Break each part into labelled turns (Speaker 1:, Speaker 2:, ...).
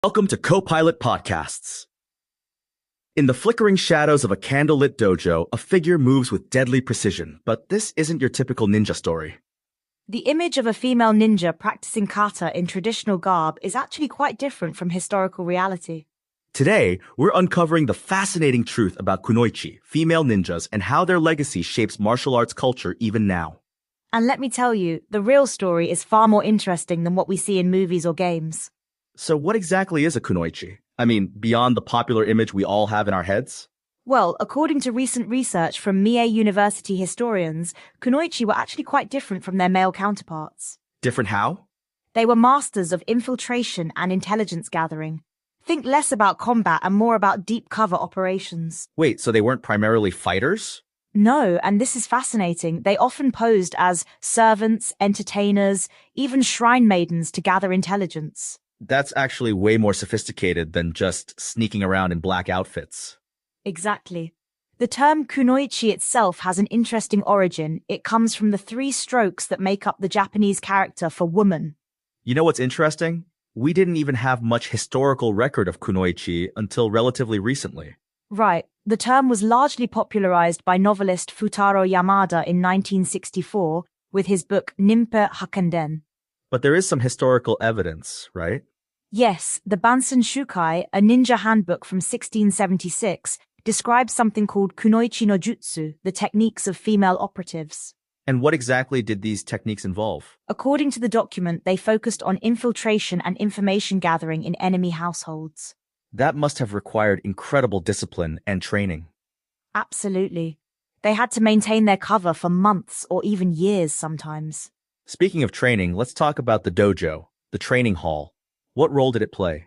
Speaker 1: Welcome to Copilot Podcasts. In the flickering shadows of a candlelit dojo, a figure moves with deadly precision, but this isn't your typical ninja story.
Speaker 2: The image of a female ninja practicing kata in traditional garb is actually quite different from historical reality.
Speaker 1: Today, we're uncovering the fascinating truth about kunoichi, female ninjas, and how their legacy shapes martial arts culture even now.
Speaker 2: And let me tell you, the real story is far more interesting than what we see in movies or games.
Speaker 1: So what exactly is a kunoichi? I mean, beyond the popular image we all have in our heads?
Speaker 2: Well, according to recent research from Mie University historians, kunoichi were actually quite different from their male counterparts.
Speaker 1: Different how?
Speaker 2: They were masters of infiltration and intelligence gathering. Think less about combat and more about deep cover operations.
Speaker 1: Wait, so they weren't primarily fighters?
Speaker 2: No, and this is fascinating. They often posed as servants, entertainers, even shrine maidens to gather intelligence.
Speaker 1: That's actually way more sophisticated than just sneaking around in black outfits.
Speaker 2: Exactly. The term kunoichi itself has an interesting origin. It comes from the 3 strokes that make up the Japanese character for woman.
Speaker 1: You know what's interesting? We didn't even have much historical record of kunoichi until relatively recently.
Speaker 2: Right. The term was largely popularized by novelist Futaro Yamada in 1964 with his book Ninpe Hakenden.
Speaker 1: But there is some historical evidence, right?
Speaker 2: Yes, the Bansen Shukai, a ninja handbook from 1676, describes something called kunoichi no jutsu, the techniques of female operatives.
Speaker 1: And what exactly did these techniques involve?
Speaker 2: According to the document, they focused on infiltration and information gathering in enemy households.
Speaker 1: That must have required incredible discipline and training.
Speaker 2: Absolutely. They had to maintain their cover for months or even years sometimes.
Speaker 1: Speaking of training, let's talk about the dojo, the training hall. What role did it play?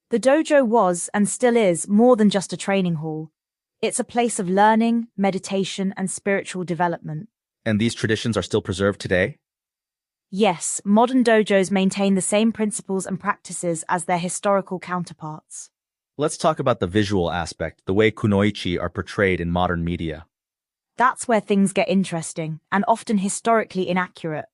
Speaker 2: The dojo was, and still is, more than just a training hall. It's a place of learning, meditation, and spiritual development.
Speaker 1: And these traditions are still preserved today?
Speaker 2: Yes, modern dojos maintain the same principles and practices as their historical counterparts.
Speaker 1: Let's talk about the visual aspect, the way kunoichi are portrayed in modern media.
Speaker 2: That's where things get interesting, and often historically inaccurate.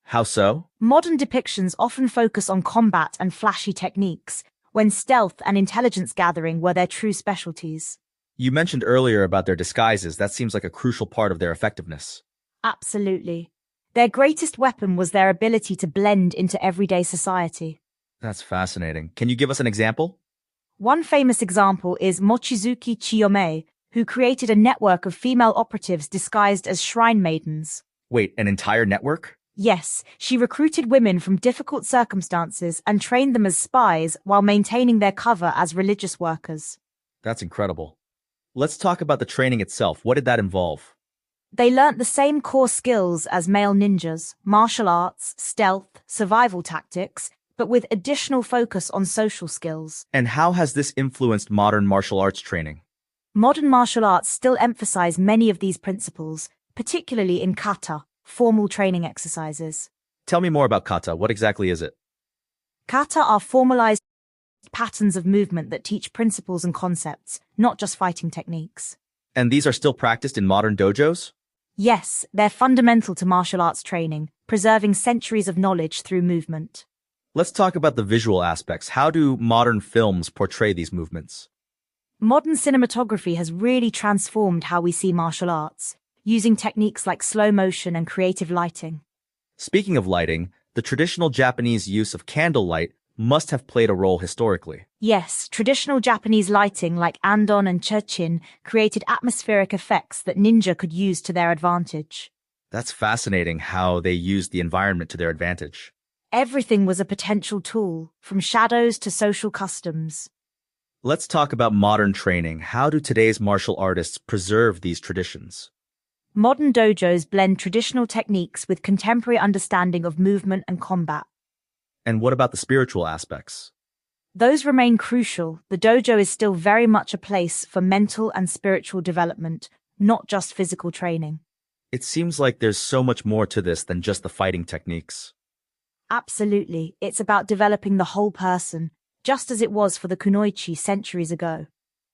Speaker 1: How so?
Speaker 2: Modern depictions often focus on combat and flashy techniques, when stealth and intelligence gathering were their true specialties.
Speaker 1: You mentioned earlier about their disguises. That seems like a crucial part of their effectiveness.
Speaker 2: Absolutely. Their greatest weapon was their ability to blend into everyday society.
Speaker 1: That's fascinating. Can you give us an example?
Speaker 2: One famous example is Mochizuki Chiyome, who created a network of female operatives disguised as shrine maidens.
Speaker 1: Wait, an entire network?
Speaker 2: Yes, she recruited women from difficult circumstances and trained them as spies while maintaining their cover as religious workers.
Speaker 1: That's incredible. Let's talk about the training itself. What did that involve?
Speaker 2: They learnt the same core skills as male ninjas, martial arts, stealth, survival tactics, but with additional focus on social skills.
Speaker 1: And how has this influenced modern martial arts training?
Speaker 2: Modern martial arts still emphasize many of these principles, particularly in kata, formal training exercises.
Speaker 1: Tell me more about kata. What exactly is it?
Speaker 2: Kata are formalized patterns of movement that teach principles and concepts, not just fighting techniques.
Speaker 1: And these are still practiced in modern dojos?
Speaker 2: Yes, they're fundamental to martial arts training, preserving centuries of knowledge through movement.
Speaker 1: Let's talk about the visual aspects. How do modern films portray these movements?
Speaker 2: Modern cinematography has really transformed how we see martial arts, using techniques like slow motion and creative lighting.
Speaker 1: Speaking of lighting, the traditional Japanese use of candlelight must have played a role historically.
Speaker 2: Yes, traditional Japanese lighting like andon and churchin created atmospheric effects that ninja could use to their advantage.
Speaker 1: That's fascinating how they used the environment to their advantage.
Speaker 2: Everything was a potential tool, from shadows to social customs.
Speaker 1: Let's talk about modern training. How do today's martial artists preserve these traditions?
Speaker 2: Modern dojos blend traditional techniques with contemporary understanding of movement and combat.
Speaker 1: And what about the spiritual aspects?
Speaker 2: Those remain crucial. The dojo is still very much a place for mental and spiritual development, not just physical training.
Speaker 1: It seems like there's so much more to this than just the fighting techniques.
Speaker 2: Absolutely. It's about developing the whole person, just as it was for the kunoichi centuries ago.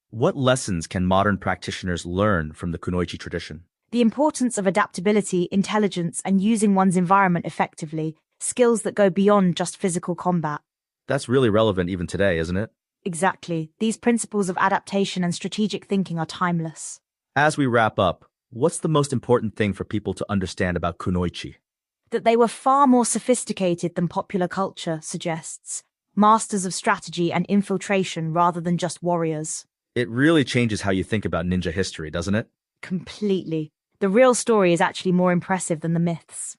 Speaker 1: What lessons can modern practitioners learn from the kunoichi tradition?
Speaker 2: The importance of adaptability, intelligence, and using one's environment effectively, skills that go beyond just physical combat.
Speaker 1: That's really relevant even today, isn't it?
Speaker 2: Exactly. These principles of adaptation and strategic thinking are timeless.
Speaker 1: As we wrap up, what's the most important thing for people to understand about kunoichi?
Speaker 2: That they were far more sophisticated than popular culture suggests, masters of strategy and infiltration rather than just warriors.
Speaker 1: It really changes how you think about ninja history, doesn't it?
Speaker 2: Completely. The real story is actually more impressive than the myths.